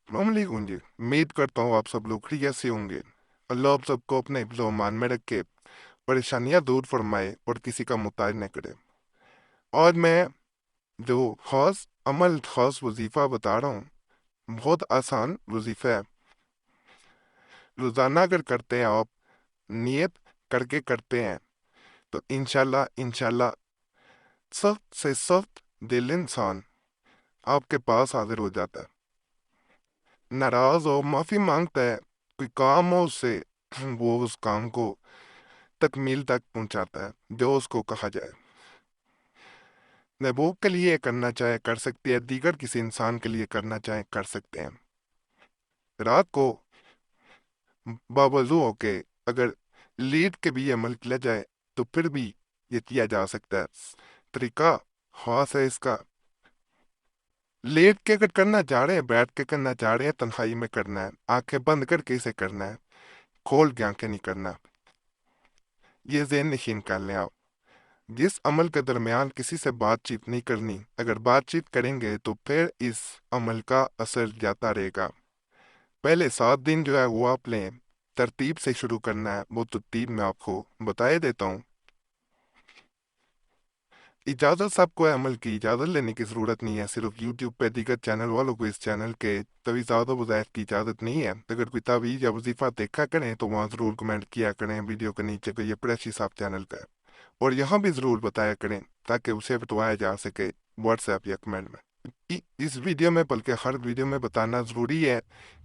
वालेकुम जी। उम्मीद करता हूँ आप सब लोग खैरियत से होंगे। अल्लाह आप सबको अपने हिफ्ज़ व अमान में रखे, परेशानियां दूर फरमाए और किसी का मुताज न करे। और मैं जो खास अमल खास वजीफ़ा बता रहा हूँ, बहुत आसान वजीफ़ा है। रोज़ाना अगर करते हैं आप, नियत करके करते हैं, तो इंशाल्लाह इंशाल्लाह सख्त से सख्त दिल इंसान आपके पास हाजिर हो जाता है। नाराज हो, माफी मांगता है, कोई काम हो उससे, वो उस काम को तकमील तक पहुंचाता है जो उसको कहा जाए। महबूब के लिए करना चाहे कर सकती है, दीगर किसी इंसान के लिए करना चाहे कर सकते हैं। रात को बावजू होके अगर लेट के भी अमल किया जाए तो फिर भी ये किया जा सकता है। तरीका खास है इसका। लेट के अगर करना चाह रहे हैं, बैठ के करना चाह रहे हैं, तन्हाई में करना है, आंखें बंद करके इसे करना है, खोल के आंखें नहीं करना। ये ज़हन नशीन कर लें आप। जिस अमल के दरमियान किसी से बातचीत नहीं करनी, अगर बातचीत करेंगे तो फिर इस अमल का असर जाता रहेगा। पहले 7 दिन जो है वो आप लें, तरतीब से शुरू करना है। वो तरतीब मैं आपको बताए देता हूँ। इजाज़त सबको है, अमल की इजाज़त लेने की ज़रूरत नहीं है। सिर्फ यूट्यूब पे दीगर चैनल वालों को इस चैनल के तवीज़ात वज़ाइफ की इजाज़त नहीं है। अगर कोई तावीज़ या वजीफ़ा देखा करें तो वहाँ ज़रूर कमेंट किया करें वीडियो के नीचे कि ये प्रेसी साहब चैनल का है, और यहाँ भी ज़रूर बताया करें ताकि उसे बताया जा सके व्हाट्सएप या कमेंट में। इस वीडियो में, बल्कि हर वीडियो में बताना ज़रूरी है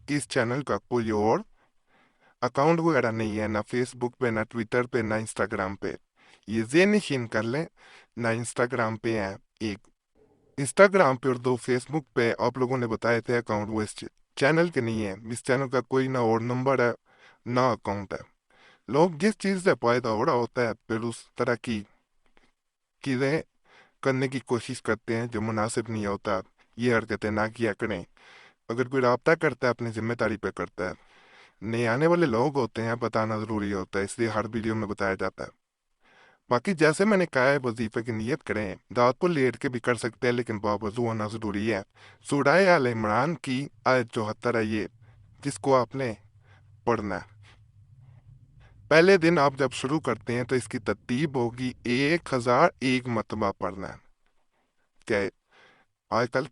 कि इस चैनल का कोई और अकाउंट वगैरह नहीं है, ना फेसबुक पे, ना ट्विटर पे, ना इंस्टाग्राम पे। ये ज़हन नशीन कर लें, ना इंस्टाग्राम पे है एक, इंस्टाग्राम पे और 2 फेसबुक पे आप लोगों ने बताए थे अकाउंट, वो इस चैनल के नहीं है। इस चैनल का कोई ना और नंबर है ना अकाउंट है। लोग जिस चीज़ से फायदा हो रहा होता है फिर उस तरह की चीज़ें करने की कोशिश करते हैं जो मुनासिब नहीं होता। ये हरकतें ना किया करें। अगर कोई रब्ता करता है अपनी जिम्मेदारी पे करता है। नए आने वाले लोग होते हैं, बताना ज़रूरी होता है, इसलिए हर वीडियो में बताया जाता है। बाकी जैसे मैंने कहा है, वजीफे की नियत करें, रात को लेट के भी कर सकते हैं लेकिन बावजू होना ज़रूरी है। सूरह आल इमरान की आयत 74 है ये, जिसको आपने पढ़ना है। पहले दिन आप जब शुरू करते हैं तो इसकी तरतीब होगी 1001 मरतबा पढ़ना है। क्या आजकल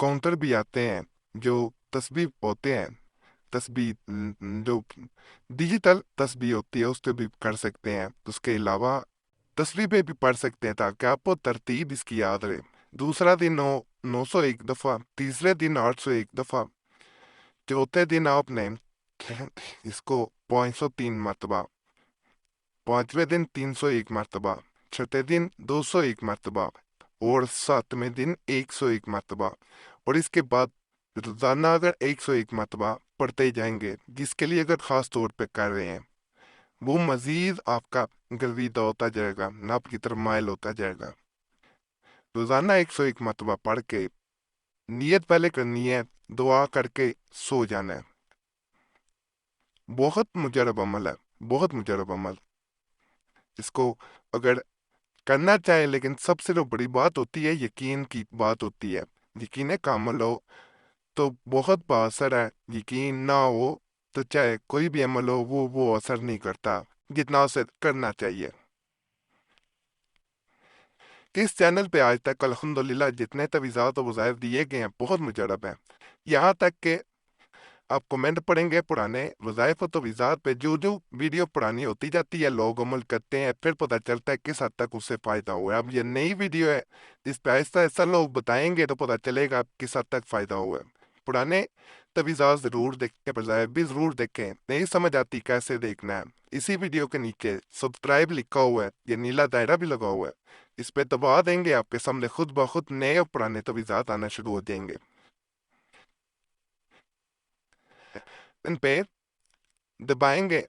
काउंटर भी आते हैं जो तस्बीह होते हैं, तस्बीह जो डिजिटल तस्बीह होती है उस पर भी कर सकते हैं। उसके अलावा तस्वीर पे भी पढ़ सकते हैं ताकि आपको तरतीब इसकी याद रहे। दूसरा दिन 901 दफ़ा, तीसरे दिन 801 दफ़ा, चौथे दिन आपने इसको 503 मरतबा, पांचवें दिन 301 मरतबा, छठे दिन 201 मरतबा और सातवें दिन 101 मरतबा। और इसके बाद रोजाना अगर 101 मरतबा पढ़ते ही जाएंगे, जिसके लिए अगर खास तौर पे कर रहे हैं, वो मजीद आपका गर्विदा होता जाएगा, नब की तरफ माइल होता जाएगा। रोजाना 101 मरतबा पढ़ के नियत पहले करनी है, दुआ करके सो जाना है। बहुत मुजरब अमल है, बहुत मुजरब अमल। इसको अगर करना चाहे, लेकिन सबसे जो बड़ी बात होती है यकीन की बात होती है। यकीन है कामल हो तो बहुत बाअसर है, यकीन ना हो तो चाहे कोई भी अमल हो वो असर नहीं करता जितना उसे करना चाहिए। कि इस चैनल पे आज तक अल्हम्दुलिल्लाह जितने तवीज़ात और वज़ाइफ दिए गए हैं बहुत मुजरब हैं। यहाँ तक कि आप कमेंट पढ़ेंगे पुराने वज़ाइफ और तवीज़ात पे, जो जो वीडियो पुरानी होती जाती है लोग अमल करते हैं, फिर पता चलता है किस हद तक उससे फ़ायदा हुआ है। अब ये नई वीडियो है, इस पे आहिस्ता आहिस्ता लोग बताएंगे तो पता चलेगा किस हद तक फ़ायदा हुआ है। पुराने तवीज़ात ज़रूर देखें, वज़ाइफ भी ज़रूर देखें। नहीं समझ आती कैसे देखना है, इसी वीडियो के नीचे सब्सक्राइब लिखा हुआ है, ये नीला दायरा भी लगा हुआ है, इस पे दबा देंगे, आपके सामने खुद ब खुद नए और पुराने तवीज़ात आना शुरू हो जाएंगे। इन पे दबाएंगे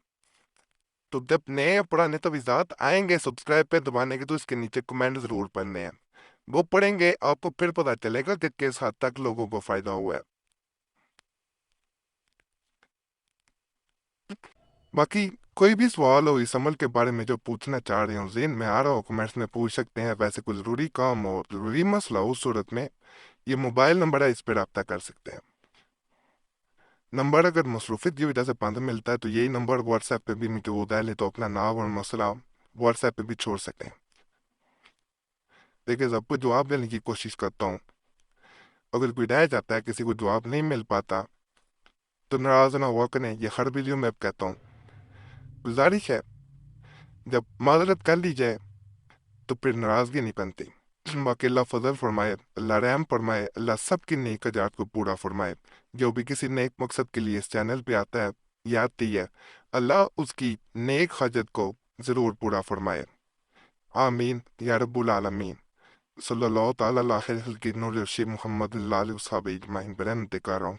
तो जब नए या पुराने तवीज़ात आएंगे सब्सक्राइब पे दबाने के, तो इसके नीचे कमेंट ज़रूर पढ़ने हैं। वो पढ़ेंगे, आपको फिर पता चलेगा कि किस हद तक लोगों को फ़ायदा हुआ है। बाकी कोई भी सवाल हो इस अमल के बारे में जो पूछना चाह रहे हो, ज़हन में आ रहा हो, कमेंट्स में पूछ सकते हैं। वैसे कोई ज़रूरी काम हो, ज़रूरी मसला हो, उस सूरत में ये मोबाइल नंबर है, इस पर रब्ता कर सकते हैं। نمبر اگر مصروفیت کی وجہ سے بند ملتا ہے تو یہی نمبر واٹس ایپ پہ بھی موجود ہے، تو اپنا نام اور مسئلہ واٹس ایپ پہ بھی چھوڑ سکتے ہیں۔ دیکھیں سب کو جواب دینے کی کوشش کرتا ہوں، اگر کوئی رہ جاتا ہے کسی کو جواب نہیں مل پاتا تو ناراض نہ ہوا کریں، یہ ہر ویڈیو میں اب کہتا ہوں۔ گزارش ہے جب معذرت کر لی جائے تو پھر ناراضگی نہیں بنتی۔ باقی اللہ فضل فرمائے، اللہ رحم فرمائے، اللہ سب کی نیک حاجات کو پورا فرمائے۔ جو بھی کسی نیک مقصد کے لیے اس چینل پہ آتا ہے یا آتی ہے، اللہ اس کی نیک حاجت کو ضرور پورا فرمائے۔ آمین یا رب العالمین۔ صلی اللہ تعالیٰ علیہ خلق نور الشی محمد اللہ علیہ وصحبہ اجمعین برحمتک یا رب۔